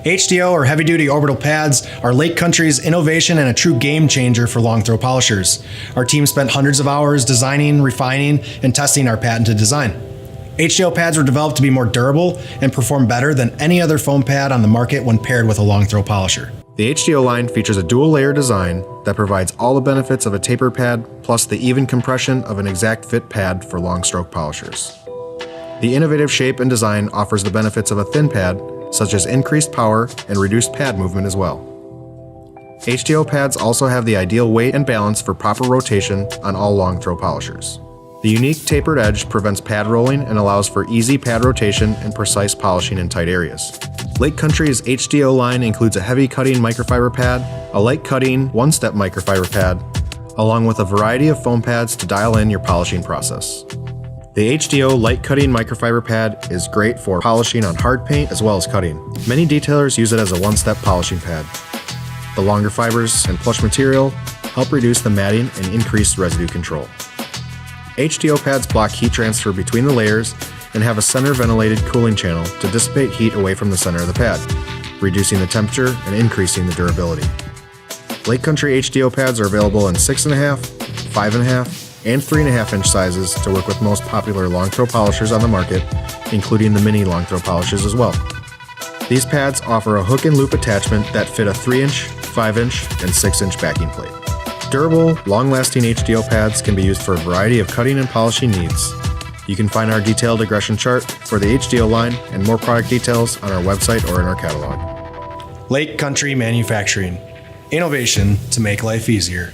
HDO, or heavy-duty orbital pads, are Lake Country's innovation and a true game changer for long throw polishers. Our team spent hundreds of hours designing, refining, and testing our patented design. HDO pads were developed to be more durable and perform better than any other foam pad on the market when paired with a long throw polisher. The HDO line features a dual layer design that provides all the benefits of a taper pad plus the even compression of an exact fit pad for long stroke polishers. The innovative shape and design offers the benefits of a thin pad, such as increased power and reduced pad movement as well. HDO pads also have the ideal weight and balance for proper rotation on all long throw polishers. The unique tapered edge prevents pad rolling and allows for easy pad rotation and precise polishing in tight areas. Lake Country's HDO line includes a heavy cutting microfiber pad, a light cutting one-step microfiber pad, along with a variety of foam pads to dial in your polishing process. The HDO light cutting microfiber pad is great for polishing on hard paint as well as cutting. Many detailers use it as a one-step polishing pad. The longer fibers and plush material help reduce the matting and increase residue control. HDO pads block heat transfer between the layers and have a center ventilated cooling channel to dissipate heat away from the center of the pad, reducing the temperature and increasing the durability. Lake Country HDO pads are available in 6.5, 5.5, and 3.5 inch sizes to work with most popular long throw polishers on the market, including the mini long throw polishers as well. These pads offer a hook and loop attachment that fit a 3-inch, 5-inch, and 6-inch backing plate. Durable, long-lasting HDO pads can be used for a variety of cutting and polishing needs. You can find our detailed aggression chart for the HDO line and more product details on our website or in our catalog. Lake Country Manufacturing. Innovation to make life easier.